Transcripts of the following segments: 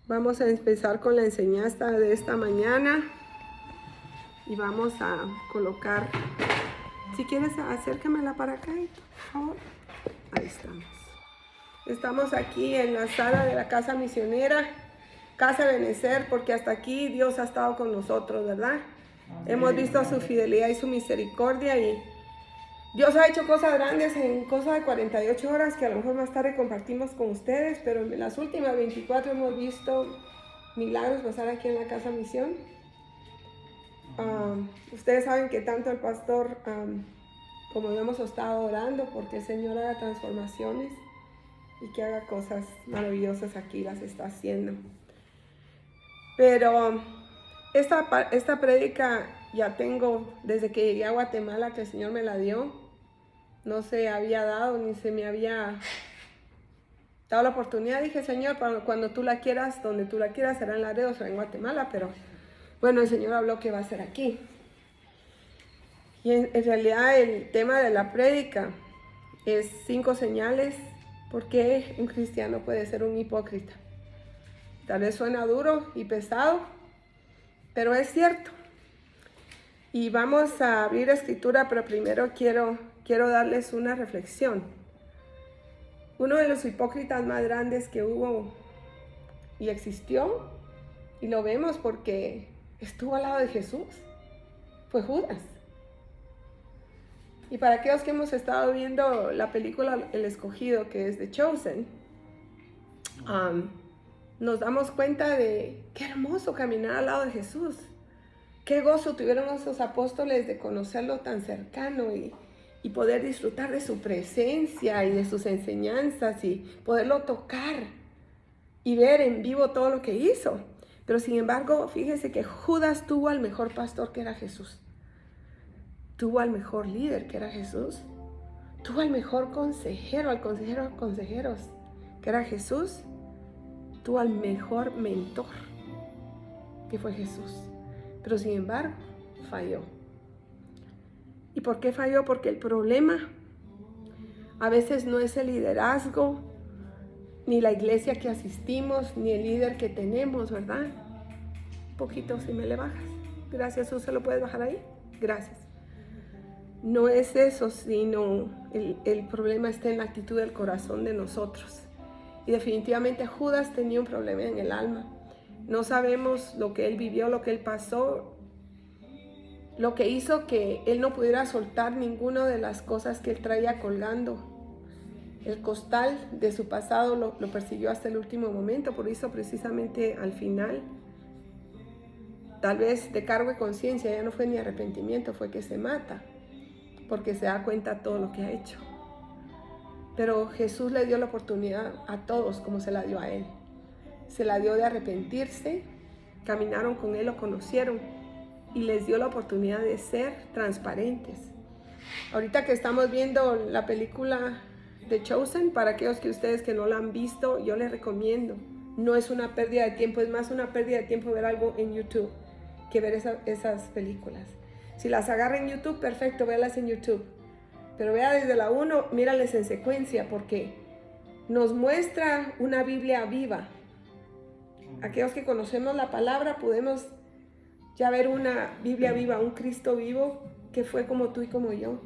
Vamos a empezar con la enseñanza de esta mañana y vamos a colocar, si quieres acércamela para acá, por favor. Ahí estamos. Estamos aquí en la sala de la casa misionera, Casa Benecer, porque hasta aquí Dios ha estado con nosotros, ¿verdad? Hemos visto su fidelidad y su misericordia y Dios ha hecho cosas grandes en cosa de 48 horas que a lo mejor más tarde compartimos con ustedes, pero en las últimas 24 hemos visto milagros pasar aquí en la Casa Misión. Ustedes saben que tanto el pastor como yo hemos estado orando porque el Señor haga transformaciones y que haga cosas maravillosas aquí, las está haciendo. Pero esta prédica ya tengo desde que llegué a Guatemala, que el Señor me la dio. No se había dado ni se me había dado la oportunidad. Dije, Señor, cuando tú la quieras, donde tú la quieras, será en Laredo, será en Guatemala, pero bueno, el Señor habló que va a ser aquí. Y en realidad el tema de la prédica es 5 señales por qué un cristiano puede ser un hipócrita. Tal vez suena duro y pesado, pero es cierto. Y vamos a abrir escritura, pero primero quiero darles una reflexión. Uno de los hipócritas más grandes que hubo y existió, y lo vemos porque estuvo al lado de Jesús, fue Judas. Y para aquellos que hemos estado viendo la película El Escogido, que es The Chosen, nos damos cuenta de qué hermoso caminar al lado de Jesús. Qué gozo tuvieron esos apóstoles de conocerlo tan cercano y poder disfrutar de su presencia y de sus enseñanzas y poderlo tocar y ver en vivo todo lo que hizo. Pero sin embargo, fíjense que Judas tuvo al mejor pastor, que era Jesús. Tuvo al mejor líder, que era Jesús. Tuvo al mejor consejero, al consejero de consejeros, que era Jesús. Tuvo al mejor mentor, que fue Jesús. Pero sin embargo, falló. ¿Y por qué falló? Porque el problema a veces no es el liderazgo, ni la iglesia que asistimos, ni el líder que tenemos, ¿verdad? Un poquito, si me le bajas. Gracias, ¿se lo puedes bajar ahí? Gracias. No es eso, sino el problema está en la actitud del corazón de nosotros. Y definitivamente Judas tenía un problema en el alma. No sabemos lo que él vivió, lo que él pasó, lo que hizo que él no pudiera soltar ninguna de las cosas que él traía colgando. El costal de su pasado lo persiguió hasta el último momento, por eso precisamente al final, tal vez de cargo de conciencia, ya no fue ni arrepentimiento, fue que se mata, porque se da cuenta de todo lo que ha hecho. Pero Jesús le dio la oportunidad a todos como se la dio a él. Se la dio de arrepentirse, caminaron con él, lo conocieron y les dio la oportunidad de ser transparentes. Ahorita que estamos viendo la película The Chosen, para aquellos que ustedes que no la han visto, yo les recomiendo. No es una pérdida de tiempo, es más una pérdida de tiempo ver algo en YouTube que ver esas películas. Si las agarra en YouTube, perfecto, véalas en YouTube. Pero vea desde la 1, mírales en secuencia, porque nos muestra una Biblia viva. Aquellos que conocemos la palabra podemos ya ver una Biblia viva, un Cristo vivo que fue como tú y como yo,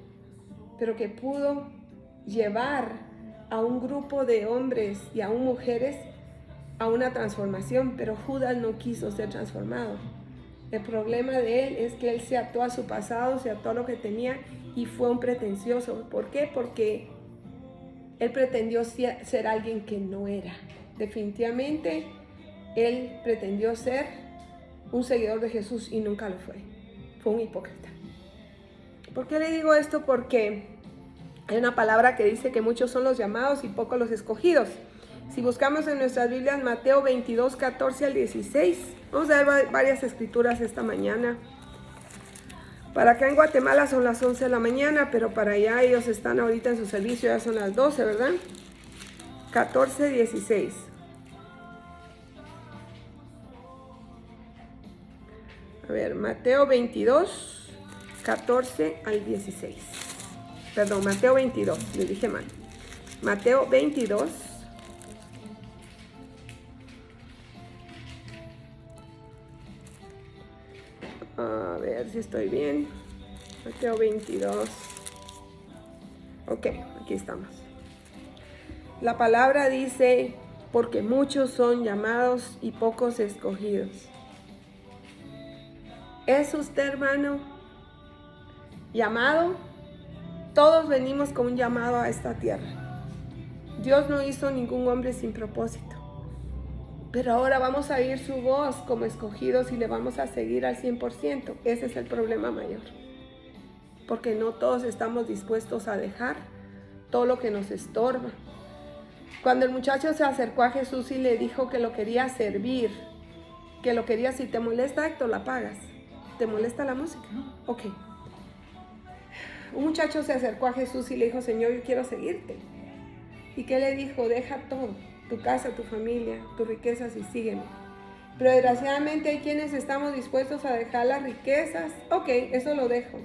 pero que pudo llevar a un grupo de hombres y aún mujeres a una transformación, pero Judas no quiso ser transformado. El problema de él es que él se ató a su pasado, se ató a lo que tenía y fue un pretencioso. ¿Por qué? Porque él pretendió ser alguien que no era. Definitivamente él pretendió ser un seguidor de Jesús y nunca lo fue. Fue un hipócrita. ¿Por qué le digo esto? Porque hay una palabra que dice que muchos son los llamados y pocos los escogidos. Si buscamos en nuestras Biblias Mateo 22, 14 al 16, vamos a ver varias escrituras esta mañana. Para acá en Guatemala son las 11 de la mañana, pero para allá ellos están ahorita en su servicio, ya son las 12, ¿verdad? 14, 16. A ver, Mateo 22, 14 al 16. Perdón, Mateo 22, le dije mal. Mateo 22, A ver si estoy bien. Mateo 22. Ok, aquí estamos. La palabra dice, porque muchos son llamados y pocos escogidos. ¿Es usted, hermano, llamado? Todos venimos con un llamado a esta tierra. Dios no hizo ningún hombre sin propósito. Pero ahora vamos a oír su voz como escogidos y le vamos a seguir al 100%. Ese es el problema mayor. Porque no todos estamos dispuestos a dejar todo lo que nos estorba. Cuando el muchacho se acercó a Jesús y le dijo que lo quería servir, que lo quería, si te molesta, Héctor, la pagas. ¿Te molesta la música? Ok. Un muchacho se acercó a Jesús y le dijo, Señor, yo quiero seguirte. ¿Y qué le dijo? Deja todo, tu casa, tu familia, tus riquezas y sígueme. Pero desgraciadamente hay quienes estamos dispuestos a dejar las riquezas. Ok, eso lo dejo.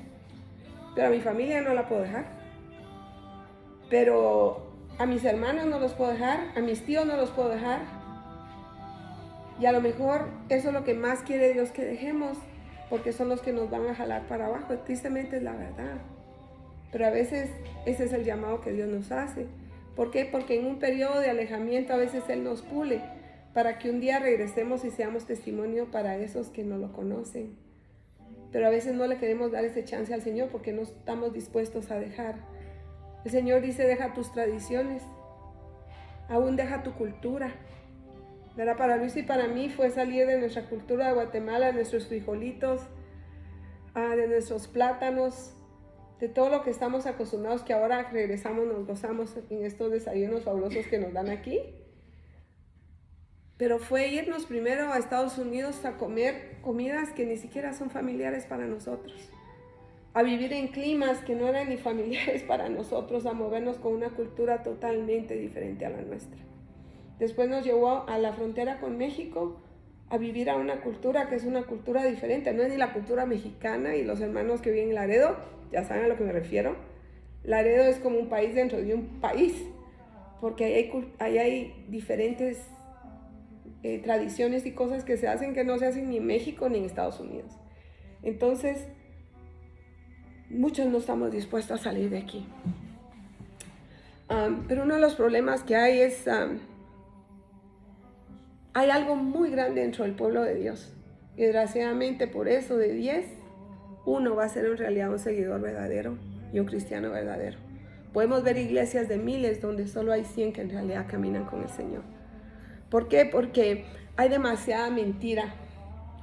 Pero a mi familia no la puedo dejar. Pero a mis hermanos no los puedo dejar, a mis tíos no los puedo dejar. Y a lo mejor eso es lo que más quiere Dios que dejemos, porque son los que nos van a jalar para abajo. Tristemente es la verdad. Pero a veces ese es el llamado que Dios nos hace. ¿Por qué? Porque en un periodo de alejamiento a veces Él nos pule para que un día regresemos y seamos testimonio para esos que no lo conocen. Pero a veces no le queremos dar ese chance al Señor porque no estamos dispuestos a dejar. El Señor dice, deja tus tradiciones, aún deja tu cultura. ¿Verdad? Para Luis y para mí fue salir de nuestra cultura de Guatemala, de nuestros frijolitos, de nuestros plátanos, de todo lo que estamos acostumbrados, que ahora regresamos, nos gozamos en estos desayunos fabulosos que nos dan aquí. Pero fue irnos primero a Estados Unidos a comer comidas que ni siquiera son familiares para nosotros, a vivir en climas que no eran ni familiares para nosotros, a movernos con una cultura totalmente diferente a la nuestra. Después nos llevó a la frontera con México a vivir a una cultura que es una cultura diferente, no es ni la cultura mexicana, y los hermanos que viven en Laredo ya saben a lo que me refiero. Laredo es como un país dentro de un país, porque ahí hay diferentes tradiciones y cosas que se hacen que no se hacen ni en México ni en Estados Unidos. Entonces, muchos no estamos dispuestos a salir de aquí. Pero uno de los problemas que hay es, hay algo muy grande dentro del pueblo de Dios. Y desgraciadamente por eso de 10, uno va a ser en realidad un seguidor verdadero y un cristiano verdadero. Podemos ver iglesias de miles donde solo hay 100 que en realidad caminan con el Señor. ¿Por qué? Porque hay demasiada mentira,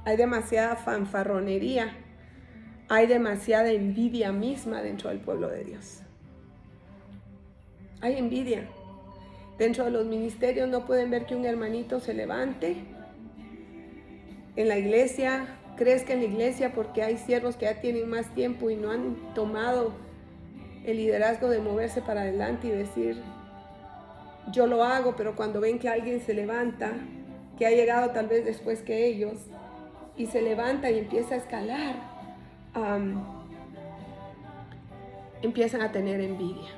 hay demasiada fanfarronería, hay demasiada envidia misma dentro del pueblo de Dios. Hay envidia. Dentro de los ministerios no pueden ver que un hermanito se levante. En la iglesia, crezca en la iglesia porque hay siervos que ya tienen más tiempo y no han tomado el liderazgo de moverse para adelante y decir, yo lo hago, pero cuando ven que alguien se levanta, que ha llegado tal vez después que ellos, y se levanta y empieza a escalar, empiezan a tener envidia.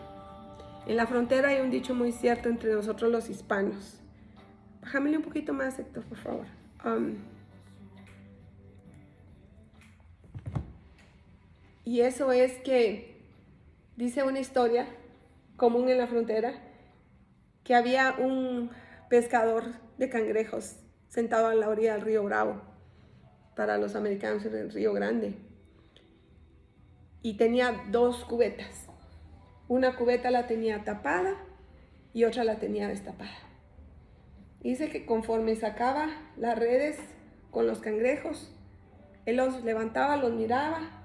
En la frontera hay un dicho muy cierto entre nosotros los hispanos. Bájamele un poquito más, Héctor, por favor. Y eso es que dice una historia común en la frontera, que había un pescador de cangrejos sentado a la orilla del río Bravo, para los americanos en el Río Grande, y tenía 2 cubetas. Una cubeta la tenía tapada y otra la tenía destapada. Y dice que conforme sacaba las redes con los cangrejos, él los levantaba, los miraba,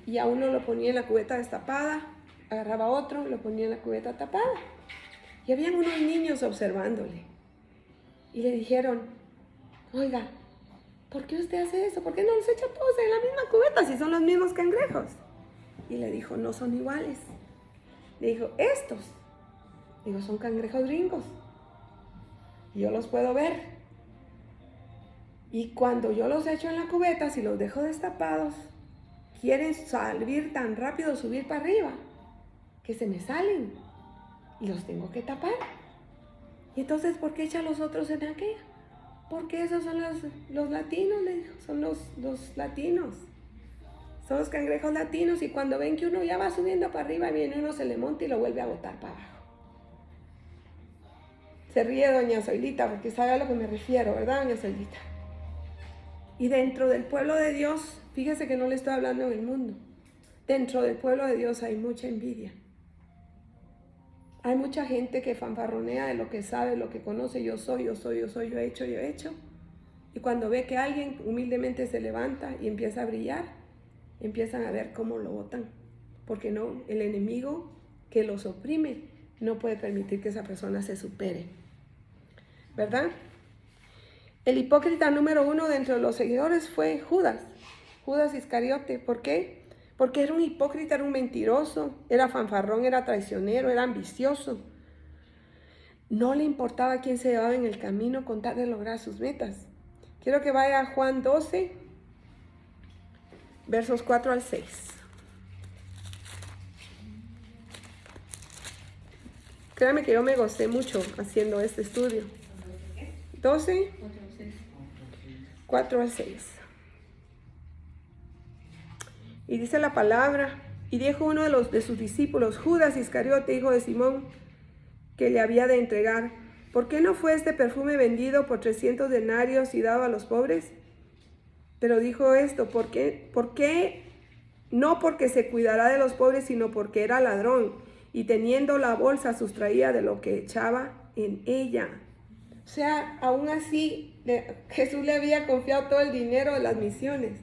y a uno lo ponía en la cubeta destapada, agarraba a otro, lo ponía en la cubeta tapada. Y habían unos niños observándole. Y le dijeron, oiga, ¿por qué usted hace eso? ¿Por qué no los echa todos en la misma cubeta si son los mismos cangrejos? Y le dijo, no son iguales. Le dijo, estos, digo, son cangrejos gringos. Y yo los puedo ver. Y cuando yo los echo en la cubeta, si los dejo destapados, quieren salir tan rápido, subir para arriba, que se me salen. Y los tengo que tapar. Y entonces, ¿por qué echa los otros en aquella? Porque esos son los latinos, le dijo, son los latinos. Son los cangrejos latinos, y cuando ven que uno ya va subiendo para arriba, viene uno, se le monta y lo vuelve a botar para abajo. Se ríe doña Zoilita porque sabe a lo que me refiero, ¿verdad, doña Zoilita? Y dentro del pueblo de Dios, fíjese que no le estoy hablando en el mundo. Dentro del pueblo de Dios hay mucha envidia. Hay mucha gente que fanfarronea de lo que sabe, lo que conoce. Yo soy, yo he hecho. Y cuando ve que alguien humildemente se levanta y empieza a brillar, empiezan a ver cómo lo botan. Porque no, el enemigo que los oprime no puede permitir que esa persona se supere. ¿Verdad? El hipócrita número 1 dentro de los seguidores fue Judas Iscariote. ¿Por qué? Porque era un hipócrita, era un mentiroso, era fanfarrón, era traicionero, era ambicioso. No le importaba quién se llevaba en el camino con tal de lograr sus metas. Quiero que vaya a Juan 12, versos 4 al 6. Créame que yo me gocé mucho haciendo este estudio. 12, 4 al 6. Y dice la palabra: y dijo uno de sus discípulos, Judas Iscariote, hijo de Simón, que le había de entregar: ¿por qué no fue este perfume vendido por 300 denarios y dado a los pobres? Pero dijo esto, ¿por qué? No porque se cuidara de los pobres, sino porque era ladrón, y teniendo la bolsa sustraía de lo que echaba en ella. O sea, aún así, Jesús le había confiado todo el dinero de las misiones,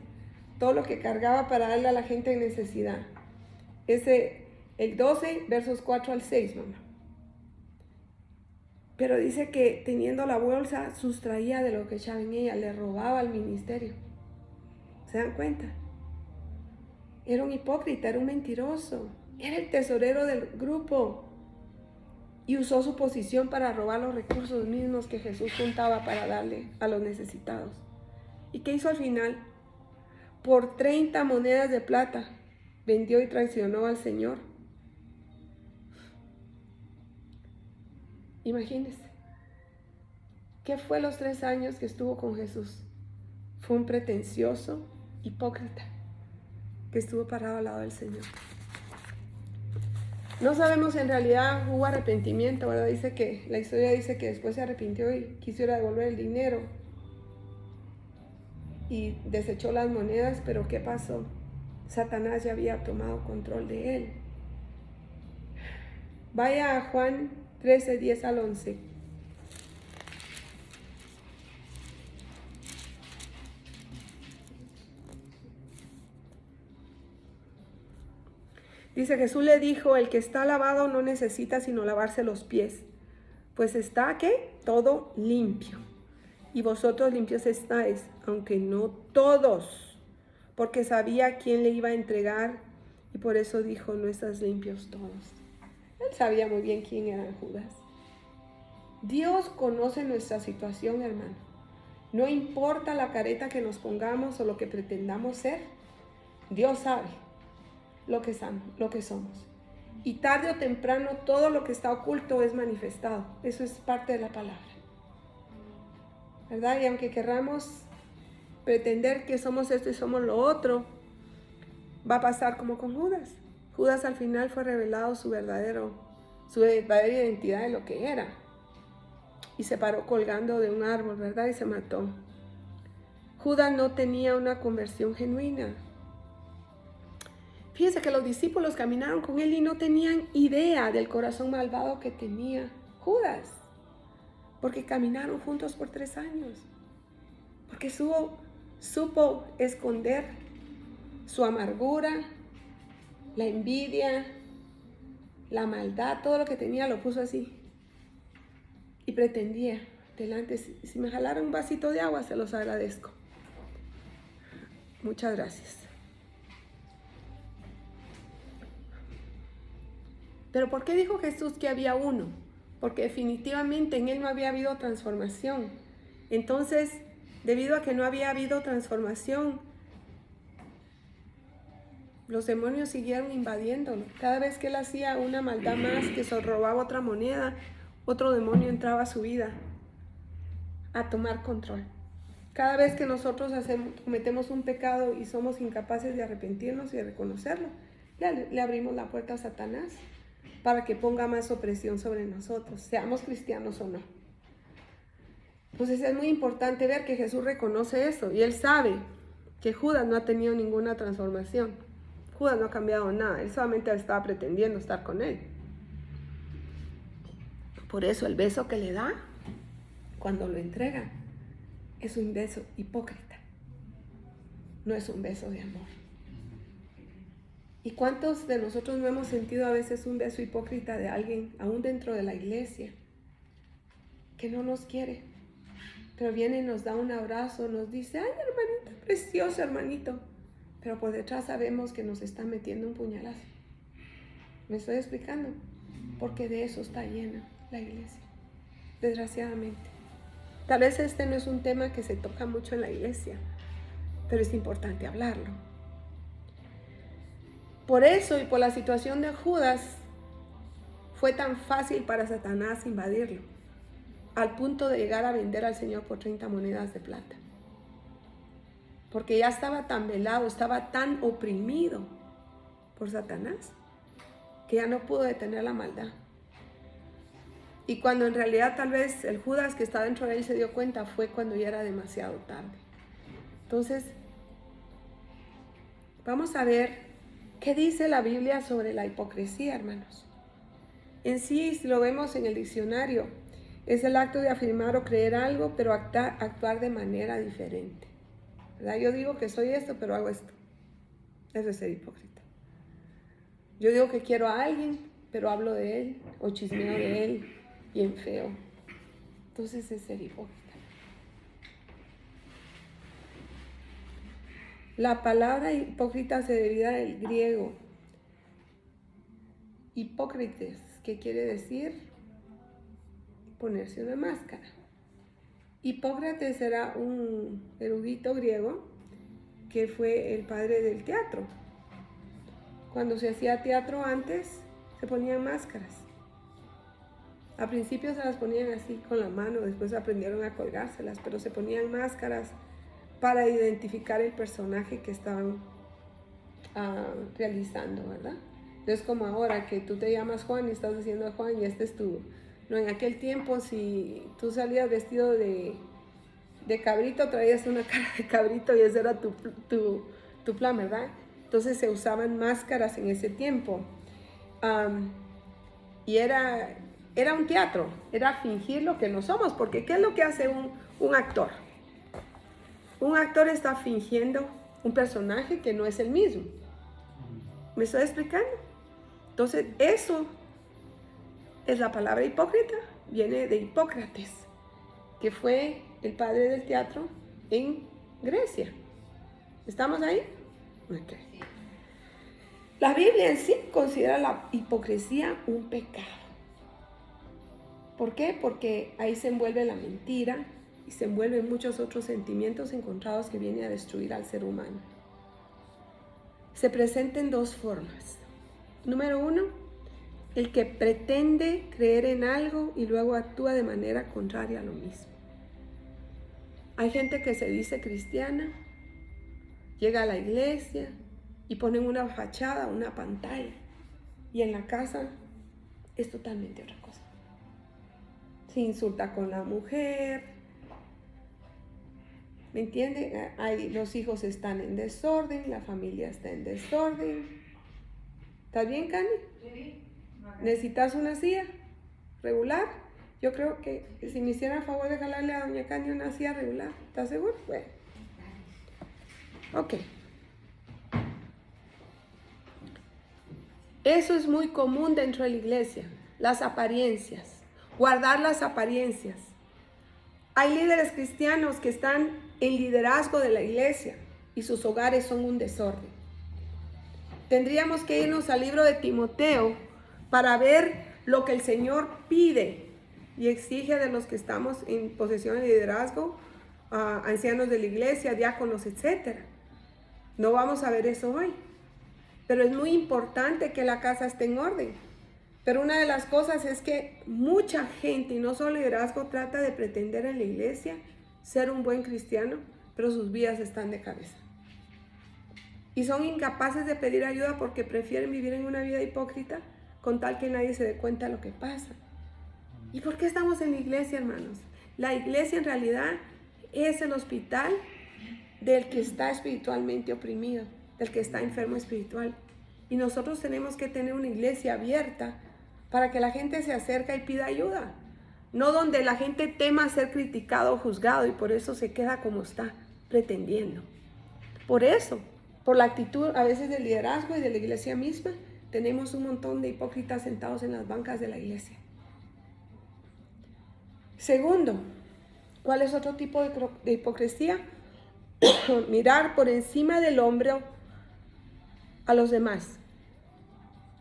todo lo que cargaba para darle a la gente en necesidad. El 12, versos 4 al 6, mamá. Pero dice que teniendo la bolsa, sustraía de lo que echaba en ella, le robaba al ministerio. ¿Se dan cuenta? Era un hipócrita, era un mentiroso, era el tesorero del grupo. Y usó su posición para robar los recursos mismos que Jesús juntaba para darle a los necesitados. ¿Y qué hizo al final? Por 30 monedas de plata vendió y traicionó al Señor. Imagínense. ¿Qué fue los 3 años que estuvo con Jesús? Fue un pretencioso, hipócrita, que estuvo parado al lado del Señor. No sabemos si en realidad hubo arrepentimiento, ¿verdad? La historia dice que después se arrepintió y quiso ir a devolver el dinero y desechó las monedas, pero ¿qué pasó? Satanás ya había tomado control de él. Vaya a Juan 13, 10 al 11. Dice: Jesús le dijo: el que está lavado no necesita sino lavarse los pies, pues está, ¿qué? Todo limpio. Y vosotros limpios estáis, aunque no todos, porque sabía quién le iba a entregar, y por eso dijo: no estás limpios todos. Él sabía muy bien quién era Judas. Dios conoce nuestra situación, hermano. No importa la careta que nos pongamos o lo que pretendamos ser, Dios sabe lo que somos. Y tarde o temprano todo lo que está oculto es manifestado. Eso es parte de la palabra, ¿verdad? Y aunque querramos pretender que somos esto y somos lo otro, va a pasar como con Judas. Judas al final fue revelado su verdadera identidad de lo que era. Y se paró colgando de un árbol, ¿verdad? Y se mató. Judas no tenía una conversión genuina. Fíjense que los discípulos caminaron con él y no tenían idea del corazón malvado que tenía Judas. Porque caminaron juntos por 3 años. Porque supo esconder su amargura, la envidia, la maldad, todo lo que tenía lo puso así. Y pretendía delante: si me jalaran un vasito de agua, se los agradezco. Muchas gracias. Pero ¿por qué dijo Jesús que había uno? Porque definitivamente en él no había habido transformación. Entonces, debido a que no había habido transformación, los demonios siguieron invadiéndolo. Cada vez que él hacía una maldad más, que se robaba otra moneda, otro demonio entraba a su vida. a tomar control. Cada vez que nosotros cometemos un pecado y somos incapaces de arrepentirnos y de reconocerlo, le abrimos la puerta a Satanás para que ponga más opresión sobre nosotros, seamos cristianos o no. Entonces es muy importante ver que Jesús reconoce eso y él sabe que Judas no ha tenido ninguna transformación. Judas no ha cambiado nada, él solamente estaba pretendiendo estar con él. Por eso el beso que le da cuando lo entrega es un beso hipócrita, no es un beso de amor. ¿Y cuántos de nosotros no hemos sentido a veces un beso hipócrita de alguien, aún dentro de la iglesia, que no nos quiere, pero viene y nos da un abrazo, nos dice, ay hermanito, precioso hermanito, pero por detrás sabemos que nos está metiendo un puñalazo? ¿Me estoy explicando? Porque de eso está llena la iglesia, desgraciadamente. Tal vez este no es un tema que se toca mucho en la iglesia, pero es importante hablarlo. Por eso y por la situación de Judas, fue tan fácil para Satanás invadirlo, al punto de llegar a vender al Señor por 30 monedas de plata. Porque ya estaba tan velado, estaba tan oprimido por Satanás, que ya no pudo detener la maldad. Y cuando en realidad tal vez el Judas que está dentro de él se dio cuenta, fue cuando ya era demasiado tarde. Entonces, vamos a ver qué dice la Biblia sobre la hipocresía, hermanos. En sí, si lo vemos en el diccionario, es el acto de afirmar o creer algo, pero actuar de manera diferente, ¿verdad? Yo digo que soy esto, pero hago esto. Eso es ser hipócrita. Yo digo que quiero a alguien, pero hablo de él o chismeo de él bien feo. Entonces es ser hipócrita. La palabra hipócrita se deriva del griego hipócrites, que quiere decir ponerse una máscara. Hipócrates era un erudito griego que fue el padre del teatro. Cuando se hacía teatro antes, se ponían máscaras. A principio se las ponían así con la mano, después aprendieron a colgárselas, pero se ponían máscaras para identificar el personaje que estaban realizando, ¿verdad? No es como ahora que tú te llamas Juan y estás diciendo Juan y este es tu... No, en aquel tiempo si tú salías vestido de cabrito, traías una cara de cabrito y ese era tu plan, ¿verdad? Entonces se usaban máscaras en ese tiempo. Y era un teatro, era fingir lo que no somos, porque ¿qué es lo que hace un actor? Un actor está fingiendo un personaje que no es el mismo. ¿Me estoy explicando? Entonces, eso es la palabra hipócrita, viene de Hipócrates, que fue el padre del teatro en Grecia. ¿Estamos ahí? Okay. La Biblia en sí considera la hipocresía un pecado. ¿Por qué? Porque ahí se envuelve la mentira y se envuelven muchos otros sentimientos encontrados que vienen a destruir al ser humano. Se presenta en dos formas. Número uno, el que pretende creer en algo y luego actúa de manera contraria a lo mismo. Hay gente que se dice cristiana, llega a la iglesia y ponen una fachada, una pantalla, y en la casa es totalmente otra cosa. Se insulta con la mujer, ¿me entiende? Los hijos están en desorden, la familia está en desorden. ¿Estás bien, Cani? Sí. ¿Necesitas una silla regular? Yo creo que si me hiciera el favor de jalarle a doña Cani una silla regular, ¿estás seguro? Bueno. Ok. Eso es muy común dentro de la iglesia, las apariencias, guardar las apariencias. Hay líderes cristianos que están en liderazgo de la iglesia y sus hogares son un desorden. Tendríamos que irnos al libro de Timoteo para ver lo que el Señor pide y exige de los que estamos en posesión de liderazgo, ancianos de la iglesia, diáconos, etc. No vamos a ver eso hoy, pero es muy importante que la casa esté en orden. Pero una de las cosas es que mucha gente, y no solo liderazgo, trata de pretender en la iglesia ser un buen cristiano, pero sus vidas están de cabeza. Y son incapaces de pedir ayuda porque prefieren vivir en una vida hipócrita con tal que nadie se dé cuenta de lo que pasa. ¿Y por qué estamos en la iglesia, hermanos? La iglesia en realidad es el hospital del que está espiritualmente oprimido, del que está enfermo espiritual. Y nosotros tenemos que tener una iglesia abierta para que la gente se acerque y pida ayuda. No donde la gente tema ser criticado o juzgado y por eso se queda como está, pretendiendo. Por eso, por la actitud a veces del liderazgo y de la iglesia misma, tenemos un montón de hipócritas sentados en las bancas de la iglesia. Segundo, ¿cuál es otro tipo de hipocresía? Mirar por encima del hombro a los demás.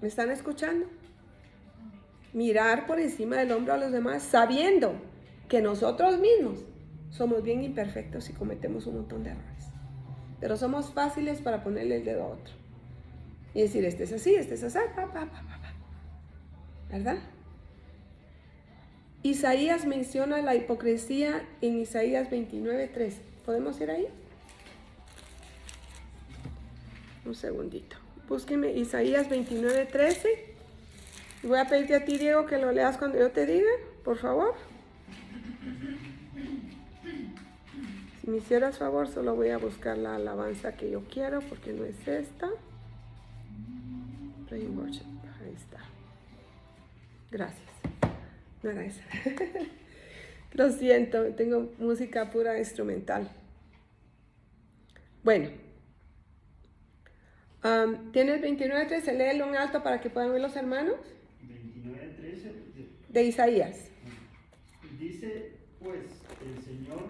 ¿Me están escuchando? Mirar por encima del hombro a los demás sabiendo que nosotros mismos somos bien imperfectos y cometemos un montón de errores. Pero somos fáciles para ponerle el dedo a otro. Y decir, este es así, ¿verdad? Isaías menciona la hipocresía en Isaías 29:13. ¿Podemos ir ahí? Un segundito. Búsqueme Isaías 29:13. Y voy a pedirte a ti, Diego, que lo leas cuando yo te diga, por favor. Si me hicieras favor, solo voy a buscar la alabanza que yo quiero, porque no es esta. Pray and worship. Ahí está. Gracias. No era esa. Lo siento, tengo música pura instrumental. Bueno. ¿Tienes 29:13? Léelo en alto para que puedan ver los hermanos. 29:13. De Isaías. Dice pues el Señor,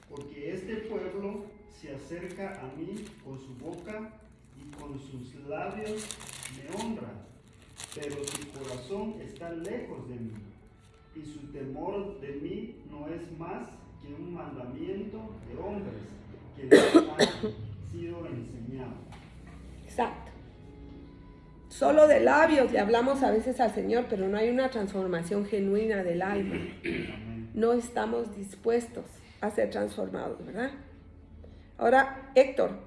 porque este pueblo se acerca a mí con su boca y con sus labios me honra, pero su corazón está lejos de mí, y su temor de mí no es más que un mandamiento de hombres que les ha sido enseñado. Exacto. Solo de labios le hablamos a veces al Señor, pero no hay una transformación genuina del alma. No estamos dispuestos a ser transformados, ¿verdad? Ahora, Héctor,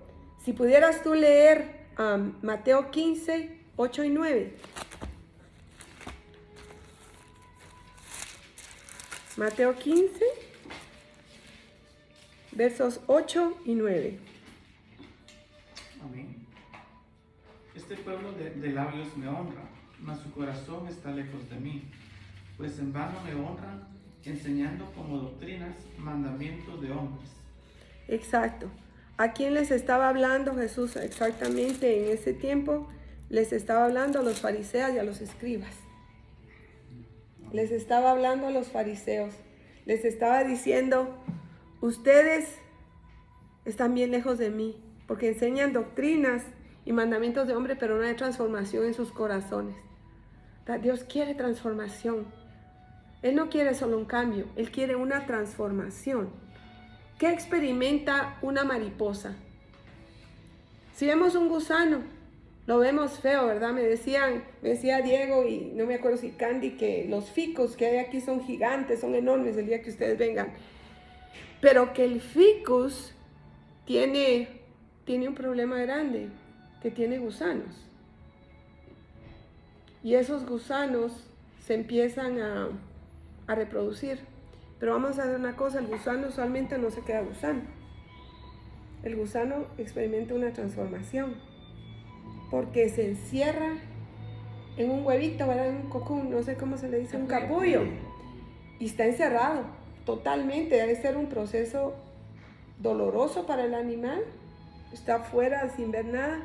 si pudieras tú leer Mateo 15, 8 y 9. Mateo 15, versos 8 y 9. Amén. Este pueblo de labios me honra, mas su corazón está lejos de mí, pues en vano me honran, enseñando como doctrinas mandamientos de hombres. Exacto. ¿A quién les estaba hablando Jesús exactamente en ese tiempo? Les estaba hablando a los fariseos y a los escribas. Les estaba hablando a los fariseos. Les estaba diciendo, ustedes están bien lejos de mí, porque enseñan doctrinas y mandamientos de hombre, pero no hay transformación en sus corazones. Dios quiere transformación. Él no quiere solo un cambio, Él quiere una transformación. ¿Qué experimenta una mariposa? Si vemos un gusano, lo vemos feo, ¿verdad? Me decía Diego, y no me acuerdo si Candy, que los ficus que hay aquí son gigantes, son enormes el día que ustedes vengan. Pero que el ficus tiene un problema grande, que tiene gusanos. Y esos gusanos se empiezan a reproducir. Pero vamos a hacer una cosa, el gusano usualmente no se queda gusano. El gusano experimenta una transformación, porque se encierra en un huevito, ¿verdad? En un cocoon, no sé cómo se le dice, un capullo. Y está encerrado totalmente. Debe ser un proceso doloroso para el animal. Está afuera sin ver nada.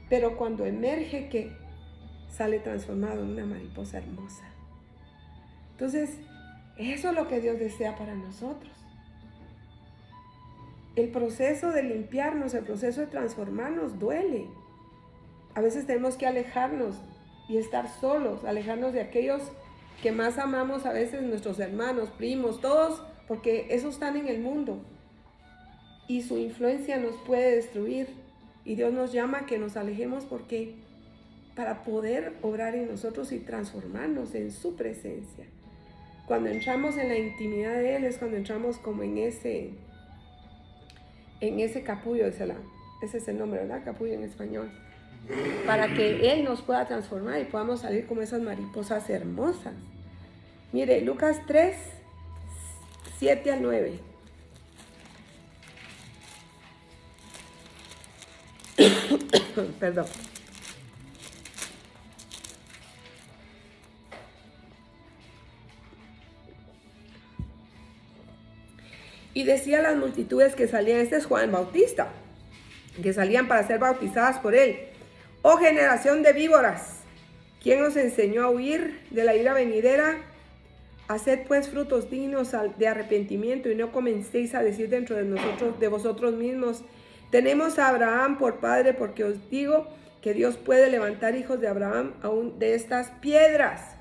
Pero cuando emerge, ¿qué? Sale transformado en una mariposa hermosa. Entonces, eso es lo que Dios desea para nosotros. El proceso de limpiarnos, el proceso de transformarnos duele. A veces tenemos que alejarnos y estar solos, alejarnos de aquellos que más amamos, a veces nuestros hermanos, primos, todos, porque esos están en el mundo y su influencia nos puede destruir. Y Dios nos llama a que nos alejemos porque para poder obrar en nosotros y transformarnos en su presencia. Cuando entramos en la intimidad de Él es cuando entramos como en ese capullo, ese es el nombre, ¿verdad? Capullo en español. Para que Él nos pueda transformar y podamos salir como esas mariposas hermosas. Mire, Lucas 3, 7 al 9. Perdón. Y decía a las multitudes que salían, este es Juan Bautista, que salían para ser bautizadas por él: oh generación de víboras, ¿quién os enseñó a huir de la ira venidera? Haced pues frutos dignos de arrepentimiento y no comencéis a decir dentro de vosotros mismos: tenemos a Abraham por padre, porque os digo que Dios puede levantar hijos de Abraham aún de estas piedras.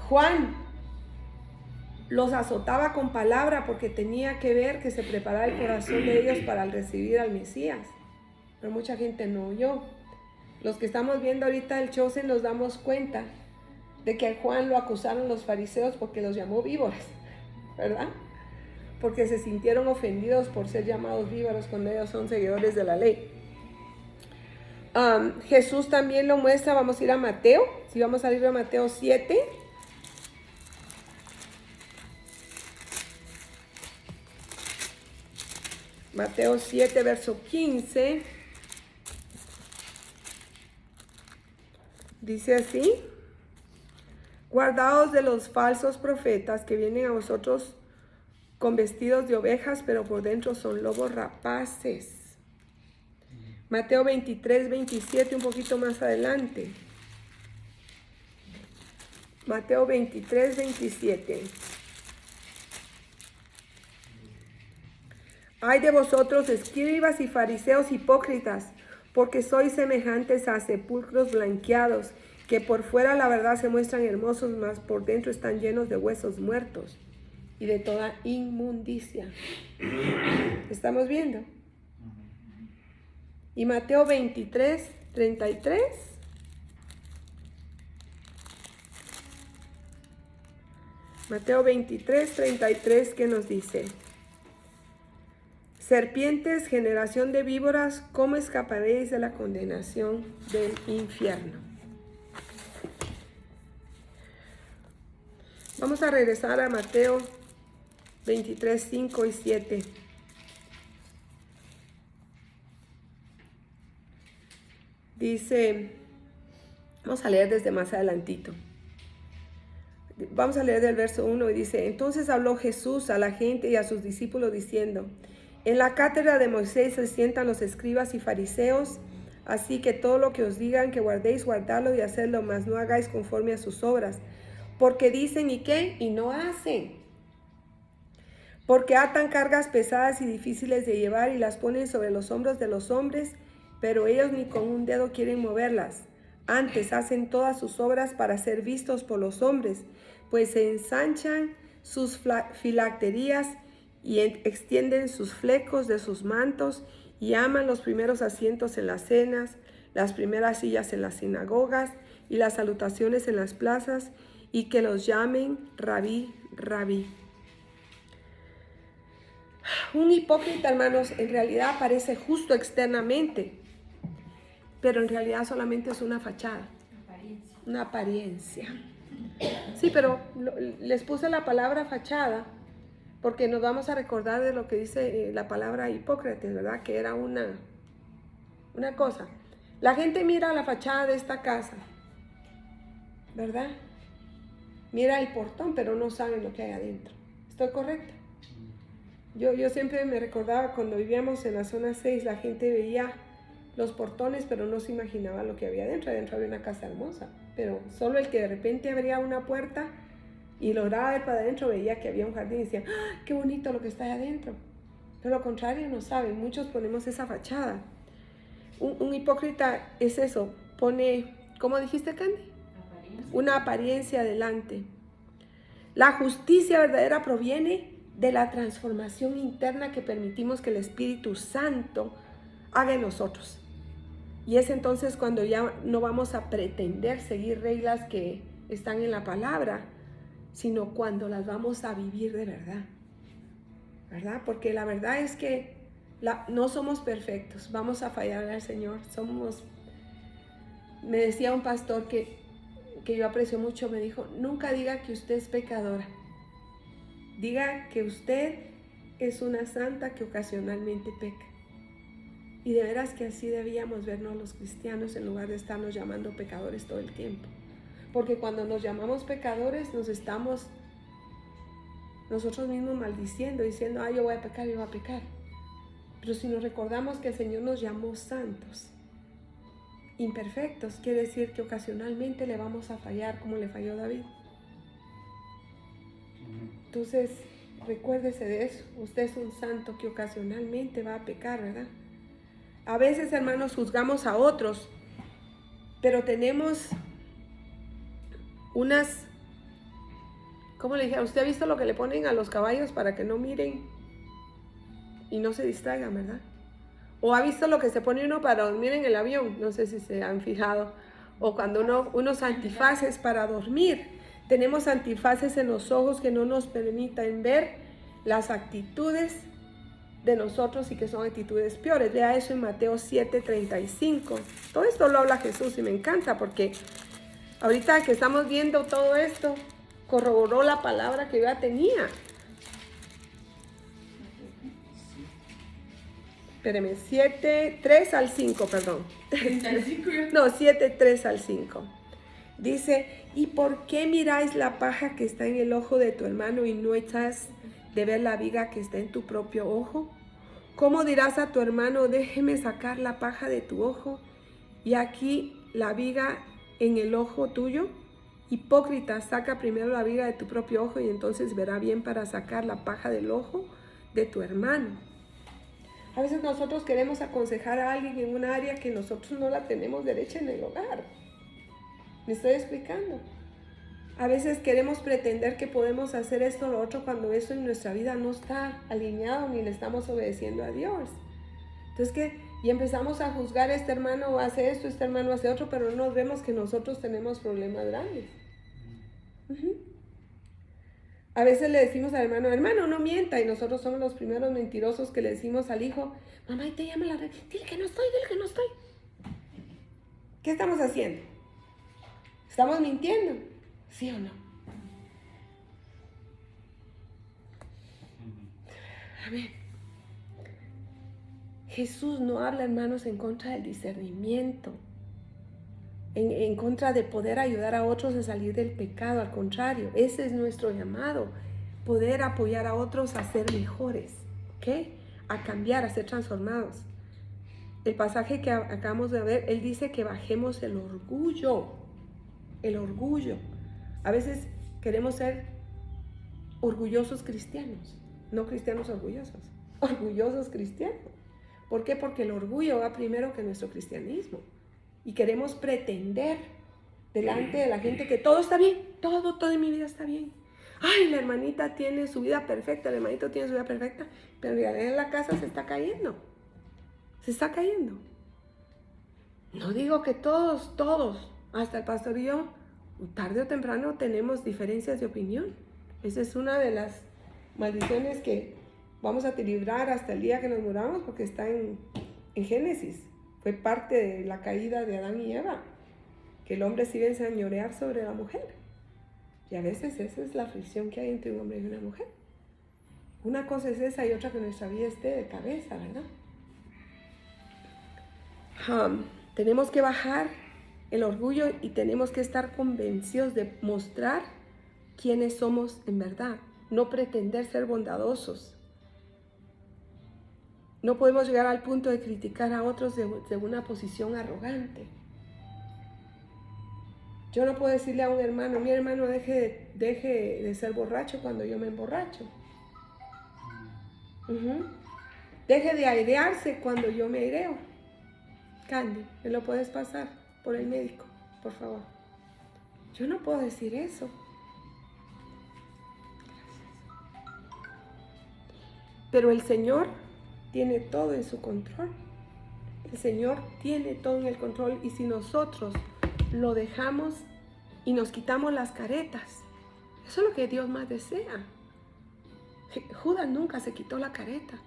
Juan los azotaba con palabra porque tenía que ver que se preparara el corazón de ellos para recibir al Mesías. Pero mucha gente no oyó. Los que estamos viendo ahorita el Chosen nos damos cuenta de que a Juan lo acusaron los fariseos porque los llamó víboras, ¿verdad? Porque se sintieron ofendidos por ser llamados víboras cuando ellos son seguidores de la ley. Jesús también lo muestra. Vamos a ir a Mateo. Si vamos a ir a Mateo 7. Mateo 7, verso 15. Dice así: guardaos de los falsos profetas que vienen a vosotros con vestidos de ovejas, pero por dentro son lobos rapaces. Mateo 23, 27, un poquito más adelante. Mateo 23, 27. Ay de vosotros, escribas y fariseos hipócritas, porque sois semejantes a sepulcros blanqueados, que por fuera la verdad se muestran hermosos, mas por dentro están llenos de huesos muertos y de toda inmundicia. ¿Estamos viendo? Y Mateo 23, 33. Mateo 23, 33, ¿qué nos dice? Serpientes, generación de víboras, ¿cómo escaparéis de la condenación del infierno? Vamos a regresar a Mateo 23, 5 y 7. Dice, vamos a leer desde más adelantito. Vamos a leer del verso 1 y dice: entonces habló Jesús a la gente y a sus discípulos diciendo: en la cátedra de Moisés se sientan los escribas y fariseos, así que todo lo que os digan que guardéis, guardadlo y hacedlo, mas no hagáis conforme a sus obras, porque dicen y qué, y no hacen. Porque atan cargas pesadas y difíciles de llevar y las ponen sobre los hombros de los hombres, pero ellos ni con un dedo quieren moverlas. Antes hacen todas sus obras para ser vistos por los hombres, pues se ensanchan sus filacterías y extienden sus flecos de sus mantos y aman los primeros asientos en las cenas, las primeras sillas en las sinagogas y las salutaciones en las plazas, y que los llamen rabí, rabí. Un hipócrita, hermanos, en realidad parece justo externamente, pero en realidad solamente es una fachada, una apariencia. Sí, pero les puse la palabra fachada porque nos vamos a recordar de lo que dice la palabra Hipócrates, ¿verdad? Que era una cosa. La gente mira la fachada de esta casa, ¿verdad? Mira el portón, pero no saben lo que hay adentro. ¿Estoy correcta? Yo siempre me recordaba cuando vivíamos en la zona 6, la gente veía los portones, pero no se imaginaba lo que había adentro. Adentro había una casa hermosa, pero solo el que de repente abría una puerta y lograba ver para adentro veía que había un jardín y decía: ¡ah, qué bonito lo que está ahí adentro! Pero lo contrario no saben, muchos ponemos esa fachada. Un hipócrita es eso, pone, ¿cómo dijiste, Candy? Una apariencia delante. La justicia verdadera proviene de la transformación interna que permitimos que el Espíritu Santo haga en nosotros. Y es entonces cuando ya no vamos a pretender seguir reglas que están en la palabra, sino cuando las vamos a vivir de verdad, ¿verdad? Porque la verdad es que no somos perfectos, vamos a fallar al Señor. Me decía un pastor que yo aprecio mucho, me dijo, nunca diga que usted es pecadora, diga que usted es una santa que ocasionalmente peca. Y de veras que así debíamos vernos los cristianos en lugar de estarnos llamando pecadores todo el tiempo. Porque cuando nos llamamos pecadores nos estamos nosotros mismos maldiciendo, diciendo, yo voy a pecar, yo voy a pecar. Pero si nos recordamos que el Señor nos llamó santos, imperfectos, quiere decir que ocasionalmente le vamos a fallar como le falló David. Entonces, recuérdese de eso. Usted es un santo que ocasionalmente va a pecar, ¿verdad? A veces, hermanos, juzgamos a otros, pero tenemos unas... ¿Cómo le dije? ¿Usted ha visto lo que le ponen a los caballos para que no miren y no se distraigan, verdad? ¿O ha visto lo que se pone uno para dormir en el avión? No sé si se han fijado. O cuando unos antifaces para dormir. Tenemos antifaces en los ojos que no nos permiten ver las actitudes de nosotros y que son actitudes peores. Vea eso en Mateo 7:35. Todo esto lo habla Jesús y me encanta porque ahorita que estamos viendo todo esto, corroboró la palabra que yo ya tenía. Espéreme, 7:3 al 5, perdón. 35 ya. No, 7:3 al 5. Dice, ¿y por qué miráis la paja que está en el ojo de tu hermano y no echas de ver la viga que está en tu propio ojo? ¿Cómo dirás a tu hermano, déjeme sacar la paja de tu ojo y aquí la viga en el ojo tuyo? Hipócrita, saca primero la viga de tu propio ojo y entonces verá bien para sacar la paja del ojo de tu hermano. A veces nosotros queremos aconsejar a alguien en un área que nosotros no la tenemos derecha en el hogar. ¿Me estoy explicando? A veces queremos pretender que podemos hacer esto o lo otro cuando eso en nuestra vida no está alineado ni le estamos obedeciendo a Dios. Entonces, y empezamos a juzgar, este hermano hace esto, este hermano hace otro, pero no nos vemos que nosotros tenemos problemas grandes. A veces le decimos al hermano, hermano, no mienta, y nosotros somos los primeros mentirosos que le decimos al hijo, mamá, y te llama la red, dile que no estoy, dile que no estoy. ¿Qué estamos haciendo? ¿Estamos mintiendo? ¿Sí o no? Amén. Jesús no habla, hermanos, en contra del discernimiento, en contra de poder ayudar a otros a salir del pecado. Al contrario, ese es nuestro llamado, poder apoyar a otros a ser mejores, ¿ok? A cambiar, a ser transformados. El pasaje que acabamos de ver, él dice que bajemos el orgullo. El orgullo. A veces queremos ser orgullosos cristianos, no cristianos orgullosos, orgullosos cristianos. ¿Por qué? Porque el orgullo va primero que nuestro cristianismo. Y queremos pretender delante de la gente que todo está bien, todo en mi vida está bien. Ay, la hermanita tiene su vida perfecta, el hermanito tiene su vida perfecta, pero en realidad en la casa se está cayendo. Se está cayendo. No digo que todos, hasta el pastor y yo, tarde o temprano tenemos diferencias de opinión. Esa es una de las maldiciones que vamos a librar hasta el día que nos muramos, porque está en Génesis. Fue parte de la caída de Adán y Eva, que el hombre se iba a enseñorear sobre la mujer. Y a veces esa es la fricción que hay entre un hombre y una mujer. Una cosa es esa y otra que nuestra vida esté de cabeza, ¿verdad? Tenemos que bajar el orgullo y tenemos que estar convencidos de mostrar quiénes somos en verdad, no pretender ser bondadosos. No podemos llegar al punto de criticar a otros de una posición arrogante. Yo no puedo decirle a un hermano, mi hermano deje de ser borracho cuando yo me emborracho. Deje de airearse cuando yo me aireo. Candy, ¿me lo puedes pasar por el médico, por favor? Yo no puedo decir eso. Pero el Señor tiene todo en su control. El Señor tiene todo en el control, y si nosotros lo dejamos y nos quitamos las caretas, eso es lo que Dios más desea. Judas nunca se quitó la careta.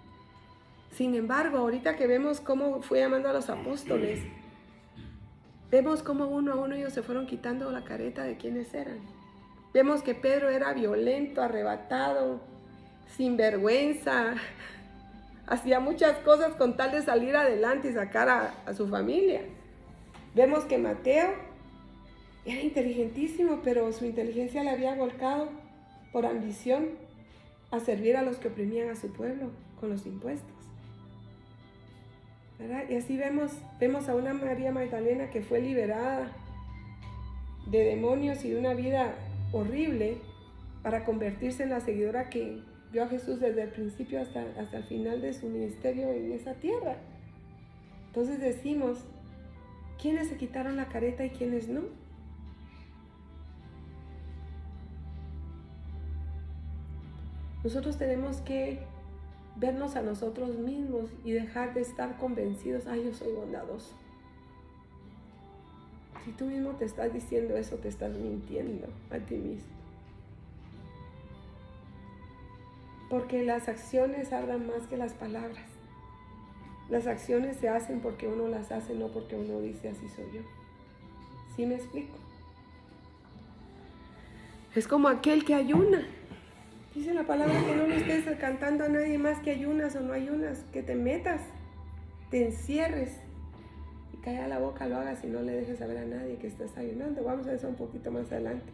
Sin embargo, ahorita que vemos cómo fue llamando a los apóstoles, vemos cómo uno a uno ellos se fueron quitando la careta de quiénes eran. Vemos que Pedro era violento, arrebatado, sin vergüenza, hacía muchas cosas con tal de salir adelante y sacar a su familia. Vemos que Mateo era inteligentísimo, pero su inteligencia le había volcado por ambición a servir a los que oprimían a su pueblo con los impuestos, ¿verdad? Y así vemos a una María Magdalena que fue liberada de demonios y de una vida horrible para convertirse en la seguidora que vio a Jesús desde el principio hasta el final de su ministerio en esa tierra. Entonces decimos, ¿quiénes se quitaron la careta y quiénes no? Nosotros tenemos que vernos a nosotros mismos y dejar de estar convencidos, yo soy bondadoso. Si tú mismo te estás diciendo eso, te estás mintiendo a ti mismo. Porque las acciones hablan más que las palabras. Las acciones se hacen porque uno las hace, no porque uno dice así soy yo. ¿Sí me explico? Es como aquel que ayuna. Dice la palabra que no le estés cantando a nadie más que ayunas o no ayunas, que te metas, te encierres y calla la boca, lo hagas y no le dejes saber a nadie que estás ayunando. Vamos a eso un poquito más adelante.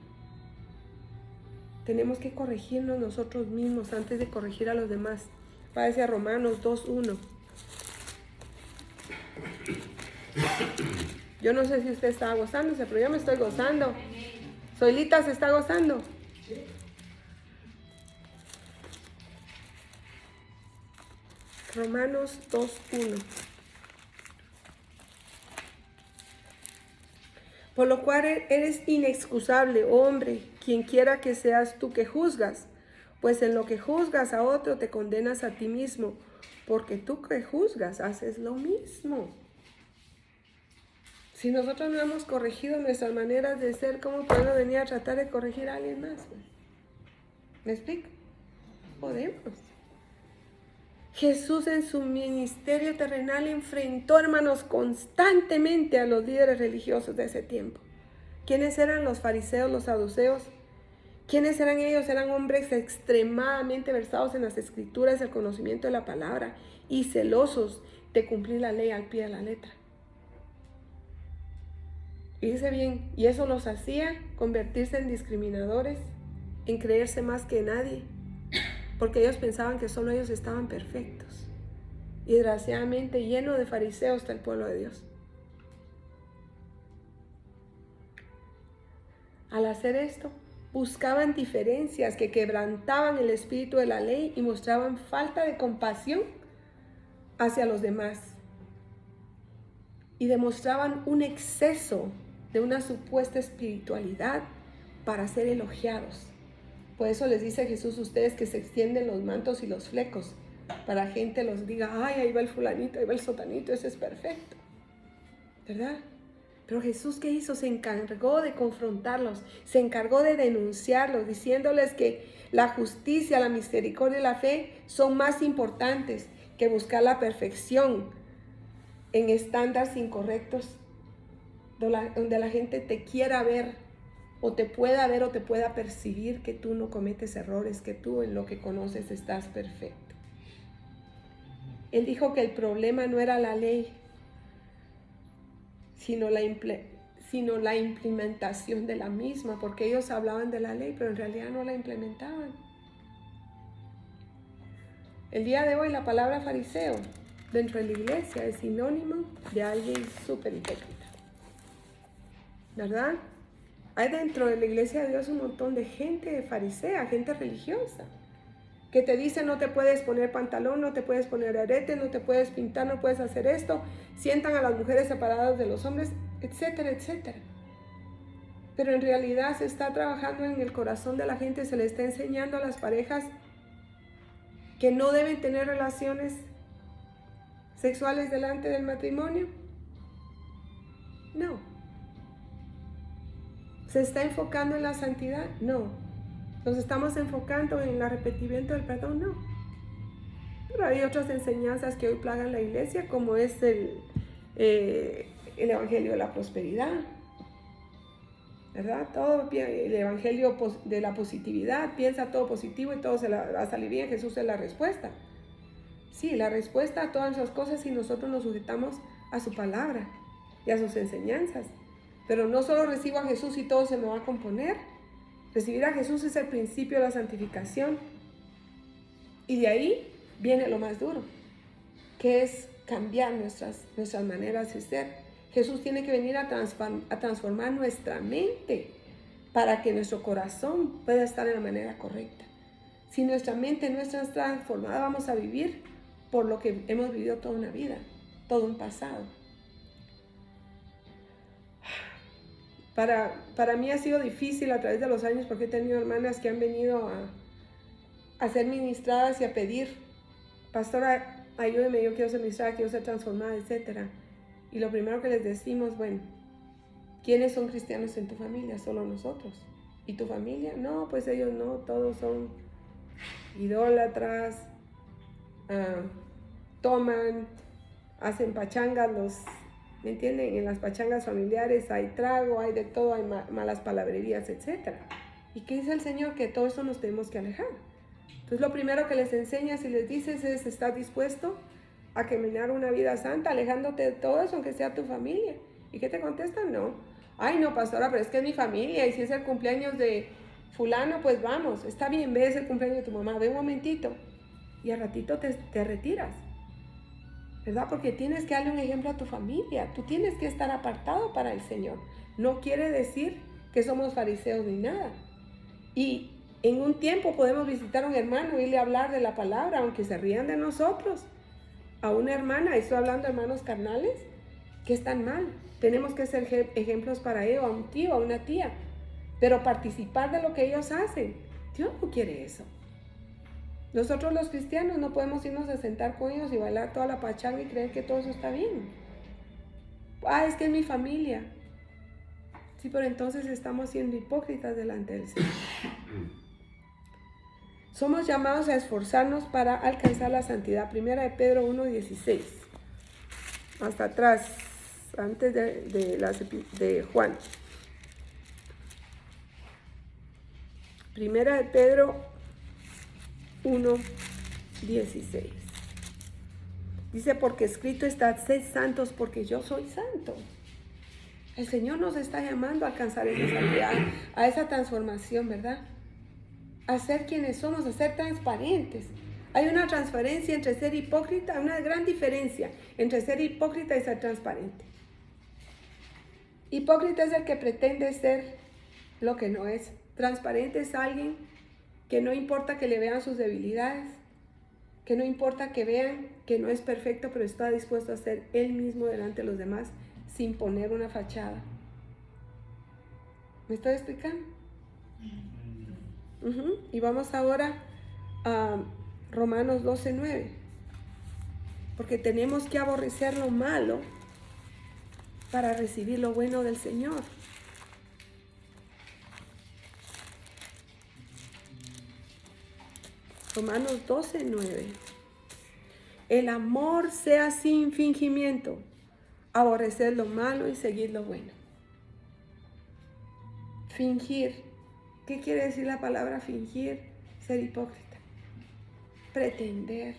Tenemos que corregirnos nosotros mismos antes de corregir a los demás. Parece a Romanos 2:1. Yo no sé si usted está gozándose, pero yo me estoy gozando. Soilita se está gozando. Romanos 2:1. Por lo cual eres inexcusable, hombre, quien quiera que seas tú que juzgas, pues en lo que juzgas a otro te condenas a ti mismo, porque tú que juzgas haces lo mismo. Si nosotros no hemos corregido nuestras maneras de ser, ¿cómo podemos venir a tratar de corregir a alguien más? ¿Me explico? Podemos. Jesús en su ministerio terrenal enfrentó, hermanos, constantemente a los líderes religiosos de ese tiempo. ¿Quiénes eran los fariseos, los saduceos? ¿Quiénes eran ellos? Eran hombres extremadamente versados en las escrituras, el conocimiento de la palabra y celosos de cumplir la ley al pie de la letra. Y dice bien, y eso los hacía convertirse en discriminadores, en creerse más que nadie, porque ellos pensaban que solo ellos estaban perfectos. Y desgraciadamente lleno de fariseos está el pueblo de Dios. Al hacer esto, buscaban diferencias que quebrantaban el espíritu de la ley y mostraban falta de compasión hacia los demás. Y demostraban un exceso de una supuesta espiritualidad para ser elogiados. Por eso les dice Jesús a ustedes que se extienden los mantos y los flecos, para que gente los diga, ahí va el fulanito, ahí va el sotanito, ese es perfecto, ¿verdad? Pero Jesús, ¿qué hizo? Se encargó de confrontarlos, se encargó de denunciarlos, diciéndoles que la justicia, la misericordia y la fe son más importantes que buscar la perfección en estándares incorrectos, donde la gente te quiera ver, o te pueda ver o te pueda percibir que tú no cometes errores, que tú en lo que conoces estás perfecto. Él dijo que el problema no era la ley, sino la implementación de la misma, porque ellos hablaban de la ley, pero en realidad no la implementaban. El día de hoy la palabra fariseo dentro de la iglesia es sinónimo de alguien súper hipócrita, ¿verdad? Hay dentro de la iglesia de Dios un montón de gente farisea, gente religiosa, que te dice no te puedes poner pantalón, no te puedes poner arete, no te puedes pintar, no puedes hacer esto, sientan a las mujeres separadas de los hombres, etcétera, etcétera. Pero en realidad se está trabajando en el corazón de la gente, se le está enseñando a las parejas que no deben tener relaciones sexuales delante del matrimonio? No. ¿Se está enfocando en la santidad? No. ¿Nos estamos enfocando en el arrepentimiento del perdón? No. Pero hay otras enseñanzas que hoy plagan la iglesia, como es el evangelio de la prosperidad, ¿verdad? Todo el evangelio de la positividad, piensa todo positivo y todo va a salir bien, Jesús es la respuesta. Sí, la respuesta a todas esas cosas si nosotros nos sujetamos a su palabra y a sus enseñanzas. Pero no solo recibo a Jesús y todo se me va a componer. Recibir a Jesús es el principio de la santificación. Y de ahí viene lo más duro, que es cambiar nuestras maneras de ser. Jesús tiene que venir a transformar nuestra mente para que nuestro corazón pueda estar en la manera correcta. Si nuestra mente no está transformada, vamos a vivir por lo que hemos vivido toda una vida, todo un pasado. Para mí ha sido difícil a través de los años porque he tenido hermanas que han venido a ser ministradas y a pedir, pastora, ayúdeme, yo quiero ser ministrada, quiero ser transformada, etc. Y lo primero que les decimos, bueno, ¿quiénes son cristianos en tu familia? Solo nosotros. ¿Y tu familia? No, pues ellos no, todos son idólatras, toman, hacen pachangas, ¿me entienden? En las pachangas familiares hay trago, hay de todo, hay malas palabrerías, etc. ¿Y qué dice el Señor? Que todo eso nos tenemos que alejar. Entonces lo primero que les enseñas y les dices es, ¿estás dispuesto a caminar una vida santa, alejándote de todo eso, aunque sea tu familia? ¿Y qué te contestan? No. Ay, no, pastora, pero es que es mi familia, y si es el cumpleaños de fulano, pues vamos. Está bien, ves el cumpleaños de tu mamá, ve un momentito. Y al ratito te retiras, ¿verdad? Porque tienes que darle un ejemplo a tu familia. Tú tienes que estar apartado para el Señor. No quiere decir que somos fariseos ni nada. Y en un tiempo podemos visitar a un hermano y irle a hablar de la palabra, aunque se rían de nosotros. A una hermana, estoy hablando de hermanos carnales, que están mal. Tenemos que ser ejemplos para ellos, a un tío, a una tía. Pero participar de lo que ellos hacen, Dios no quiere eso. Nosotros los cristianos no podemos irnos a sentar con ellos y bailar toda la pachanga y creer que todo eso está bien. Ah, es que es mi familia. Sí, pero entonces estamos siendo hipócritas delante del Señor. Somos llamados a esforzarnos para alcanzar la santidad. Primera de Pedro 1:16. Hasta atrás, antes de Juan. Primera de Pedro 1:16. Dice, porque escrito está, sed santos porque yo soy santo. El Señor nos está llamando a alcanzar esa santidad, a esa transformación, ¿verdad? A ser quienes somos, a ser transparentes. Hay una transparencia entre ser hipócrita, una gran diferencia entre ser hipócrita y ser transparente. Hipócrita es el que pretende ser lo que no es. Transparente es alguien que no importa que le vean sus debilidades, que no importa que vean que no es perfecto, pero está dispuesto a ser él mismo delante de los demás sin poner una fachada. ¿Me estoy explicando? Y vamos ahora a Romanos 12:9. Porque tenemos que aborrecer lo malo para recibir lo bueno del Señor. Romanos 12:9. El amor sea sin fingimiento, aborrecer lo malo y seguir lo bueno. Fingir. ¿Qué quiere decir la palabra fingir? Ser hipócrita. Pretender.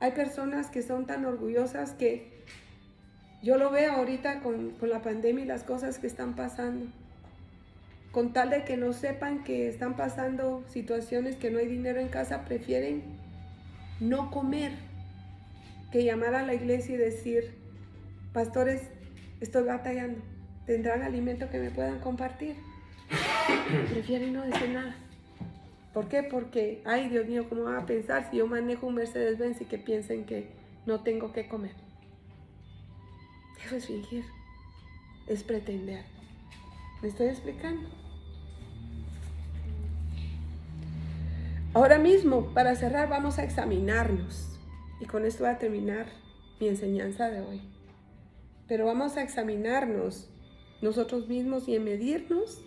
Hay personas que son tan orgullosas que yo lo veo ahorita con la pandemia y las cosas que están pasando. Con tal de que no sepan que están pasando situaciones, que no hay dinero en casa, prefieren no comer que llamar a la iglesia y decir, pastores, estoy batallando, ¿tendrán alimento que me puedan compartir? Prefieren no decir nada. ¿Por qué? Porque, ay Dios mío, ¿cómo van a pensar si yo manejo un Mercedes-Benz y que piensen que no tengo que comer? Eso es fingir, es pretender. ¿Me estoy explicando? Ahora mismo, para cerrar, vamos a examinarnos. Y con esto voy a terminar mi enseñanza de hoy. Pero vamos a examinarnos nosotros mismos y a medirnos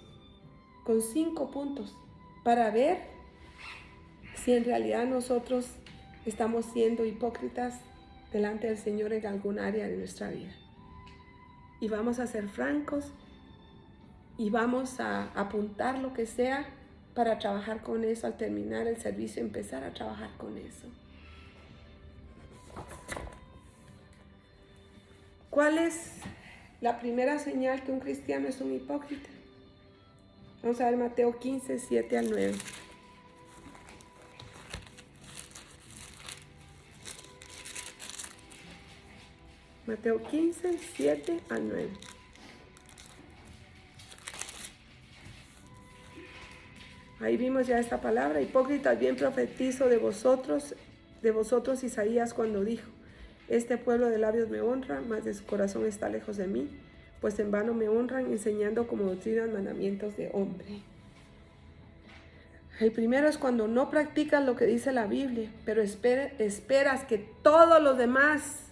con 5 puntos para ver si en realidad nosotros estamos siendo hipócritas delante del Señor en algún área de nuestra vida. Y vamos a ser francos y vamos a apuntar lo que sea para trabajar con eso al terminar el servicio, empezar a trabajar con eso. ¿Cuál es la primera señal que un cristiano es un hipócrita? Vamos a ver Mateo 15, 7 al 9. Mateo 15, 7 al 9. Ahí vimos ya esta palabra. Hipócritas, bien profetizo de vosotros Isaías cuando dijo: este pueblo de labios me honra, mas de su corazón está lejos de mí, pues en vano me honran, enseñando como doctrinas mandamientos de hombre. El primero es cuando no practicas lo que dice la Biblia, pero esperas que todos los demás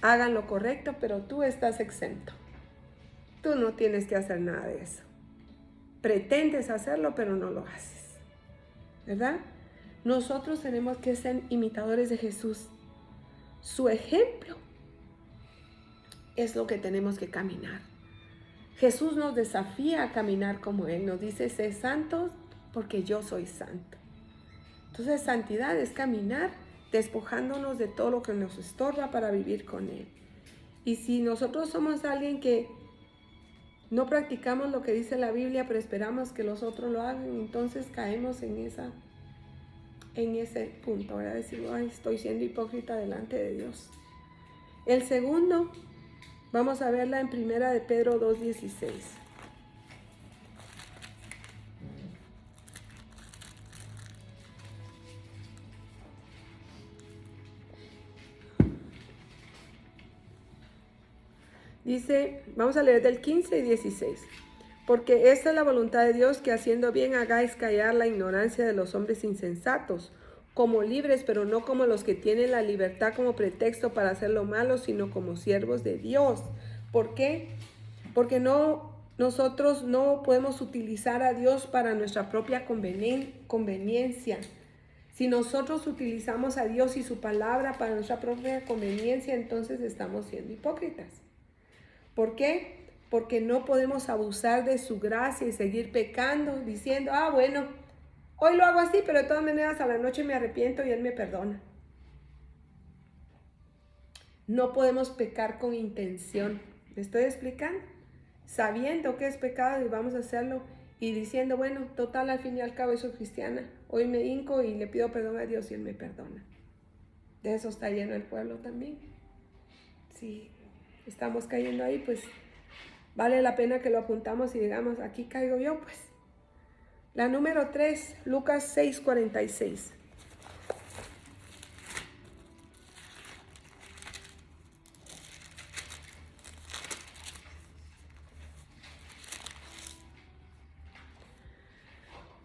hagan lo correcto, pero tú estás exento. Tú no tienes que hacer nada de eso. Pretendes hacerlo, pero no lo haces, ¿verdad? Nosotros tenemos que ser imitadores de Jesús. Su ejemplo es lo que tenemos que caminar. Jesús nos desafía a caminar como Él. Nos dice: sé santos porque yo soy santo. Entonces, santidad es caminar despojándonos de todo lo que nos estorba para vivir con Él. Y si nosotros somos alguien que no practicamos lo que dice la Biblia, pero esperamos que los otros lo hagan, entonces caemos en ese punto, ¿verdad? Decir: ay, estoy siendo hipócrita delante de Dios. El segundo, vamos a verla en 1 de Pedro 2:16. Dice, vamos a leer del 15 y 16. Porque esta es la voluntad de Dios, que haciendo bien hagáis callar la ignorancia de los hombres insensatos, como libres, pero no como los que tienen la libertad como pretexto para hacer lo malo, sino como siervos de Dios. ¿Por qué? Porque nosotros no podemos utilizar a Dios para nuestra propia conveniencia. Si nosotros utilizamos a Dios y su palabra para nuestra propia conveniencia, entonces estamos siendo hipócritas. ¿Por qué? Porque no podemos abusar de su gracia y seguir pecando, diciendo: ah, bueno, hoy lo hago así, pero de todas maneras a la noche me arrepiento y Él me perdona. No podemos pecar con intención. ¿Me estoy explicando? Sabiendo que es pecado y vamos a hacerlo y diciendo: bueno, total, al fin y al cabo soy cristiana. Hoy me hinco y le pido perdón a Dios y Él me perdona. De eso está lleno el pueblo también. Sí. Estamos cayendo ahí, pues vale la pena que lo apuntamos y digamos: aquí caigo yo, pues. La número 3, Lucas 6:46.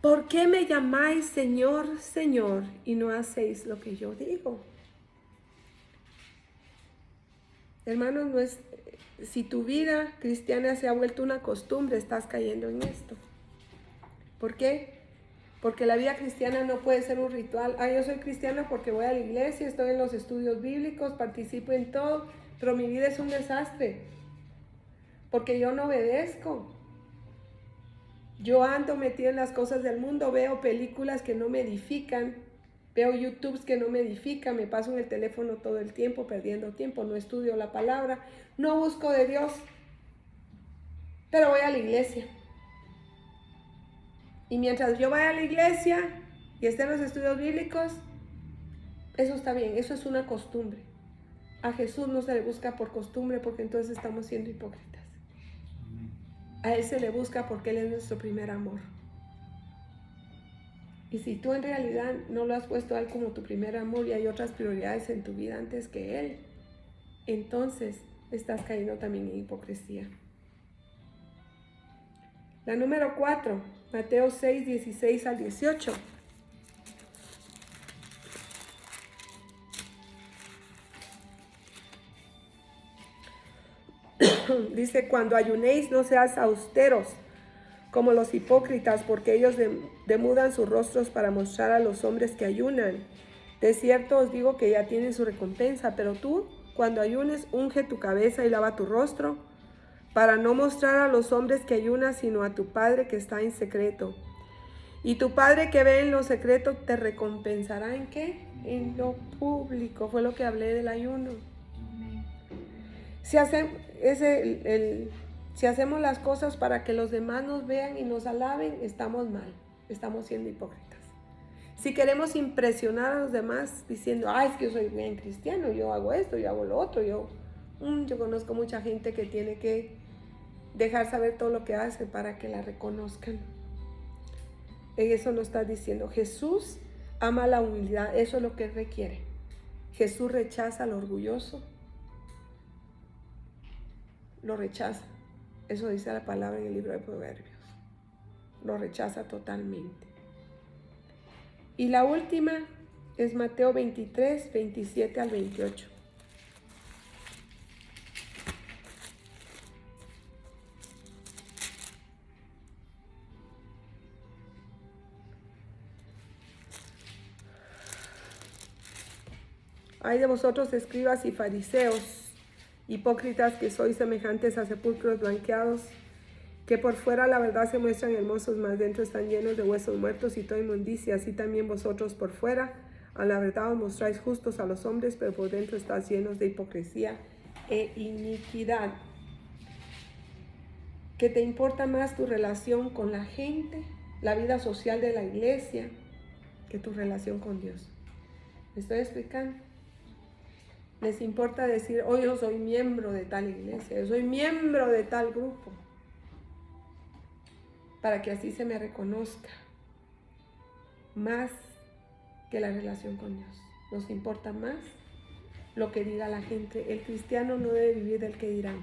¿Por qué me llamáis Señor, Señor, y no hacéis lo que yo digo? Hermanos, si tu vida cristiana se ha vuelto una costumbre, estás cayendo en esto. ¿Por qué? Porque la vida cristiana no puede ser un ritual. Ah, yo soy cristiana porque voy a la iglesia, estoy en los estudios bíblicos, participo en todo, pero mi vida es un desastre. Porque yo no obedezco. Yo ando metida en las cosas del mundo, veo películas que no me edifican, veo YouTubes que no me edifican, me paso en el teléfono todo el tiempo, perdiendo tiempo, no estudio la palabra, no busco de Dios, pero voy a la iglesia. Y mientras yo vaya a la iglesia y esté en los estudios bíblicos, eso está bien, eso es una costumbre. A Jesús no se le busca por costumbre, porque entonces estamos siendo hipócritas. A Él se le busca porque Él es nuestro primer amor. Y si tú en realidad no lo has puesto a Él como tu primer amor y hay otras prioridades en tu vida antes que Él, entonces estás cayendo también en hipocresía. La número 4, Mateo 6, 16 al 18. Dice, cuando ayunéis no seas austeros como los hipócritas, porque ellos demudan sus rostros para mostrar a los hombres que ayunan. De cierto os digo que ya tienen su recompensa, pero tú, cuando ayunes, unge tu cabeza y lava tu rostro, para no mostrar a los hombres que ayunas, sino a tu Padre que está en secreto. Y tu Padre que ve en lo secreto te recompensará ¿en qué? En lo público. Fue lo que hablé del ayuno. Si hacemos las cosas para que los demás nos vean y nos alaben, estamos mal, estamos siendo hipócritas. Si queremos impresionar a los demás diciendo, es que yo soy bien cristiano, yo hago esto, yo hago lo otro, yo conozco mucha gente que tiene que dejar saber todo lo que hace para que la reconozcan. Eso lo está diciendo. Jesús ama la humildad, eso es lo que Él requiere. Jesús rechaza al orgulloso, lo rechaza. Eso dice la palabra en el libro de Proverbios. Lo rechaza totalmente. Y la última es Mateo 23, 27 al 28. Ay de vosotros, escribas y fariseos, hipócritas, que sois semejantes a sepulcros blanqueados, que por fuera la verdad se muestran hermosos, mas dentro están llenos de huesos muertos y toda inmundicia. Así también vosotros por fuera a la verdad os mostráis justos a los hombres, pero por dentro estáis llenos de hipocresía e iniquidad. ¿Qué te importa más tu relación con la gente, la vida social de la iglesia, que tu relación con Dios? ¿Me estoy explicando? Les importa decir, yo soy miembro de tal iglesia, yo soy miembro de tal grupo, para que así se me reconozca, más que la relación con Dios. Nos importa más lo que diga la gente. El cristiano no debe vivir del que dirán,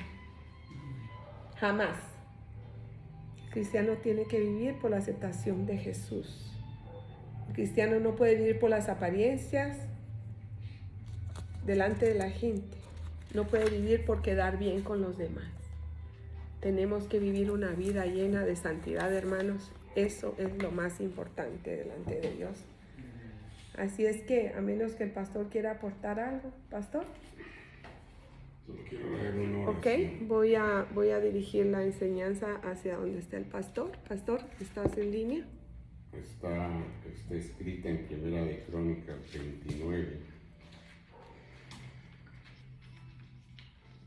jamás. El cristiano tiene que vivir por la aceptación de Jesús. El cristiano no puede vivir por las apariencias delante de la gente, no puede vivir por quedar bien con los demás. Tenemos que vivir una vida llena de santidad, hermanos. Eso es lo más importante delante de Dios. Así es que, a menos que el pastor quiera aportar algo, pastor. Solo quiero leer una oración. Ok, voy a dirigir la enseñanza hacia donde está el pastor. Pastor, ¿estás en línea? Está escrita en Primera de Crónicas 29,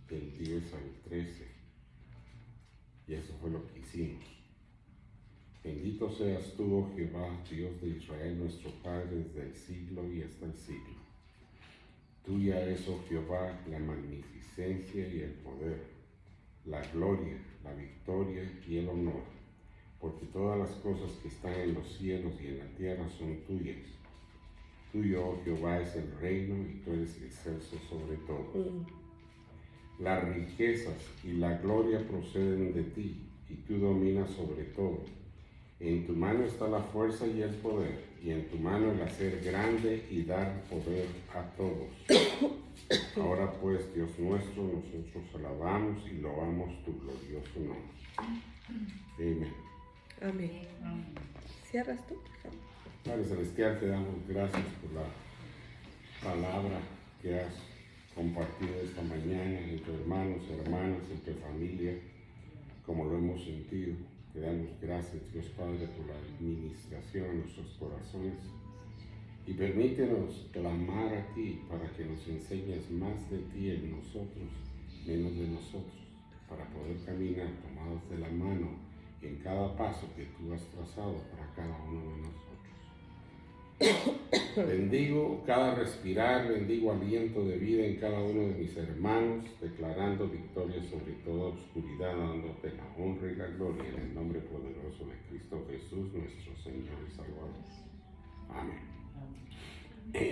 del 10 al 13, y eso fue lo que hicimos. Bendito seas tú, oh Jehová, Dios de Israel, nuestro Padre, desde el siglo y hasta el siglo. Tuya es, oh Jehová, la magnificencia y el poder, la gloria, la victoria y el honor, porque todas las cosas que están en los cielos y en la tierra son tuyas. Tuyo, oh Jehová, es el reino y tú eres excelso sobre todo. Las riquezas y la gloria proceden de ti, y tú dominas sobre todo. En tu mano está la fuerza y el poder, y en tu mano el hacer grande y dar poder a todos. Ahora pues, Dios nuestro, nosotros alabamos y loamos tu glorioso nombre. Amén. Amén. ¿Cierras tú? Padre Celestial, te damos gracias por la palabra que has compartido esta mañana entre hermanos, hermanas, entre familia, como lo hemos sentido. Te damos gracias, Dios Padre, por la administración en nuestros corazones, y permítenos clamar a ti para que nos enseñes más de ti en nosotros, menos de nosotros, para poder caminar tomados de la mano en cada paso que tú has trazado para cada uno de nosotros. Bendigo cada respirar, bendigo aliento de vida en cada uno de mis hermanos, declarando victoria sobre toda oscuridad, dándote la honra y la gloria en el nombre poderoso de Cristo Jesús, nuestro Señor y Salvador. Amén.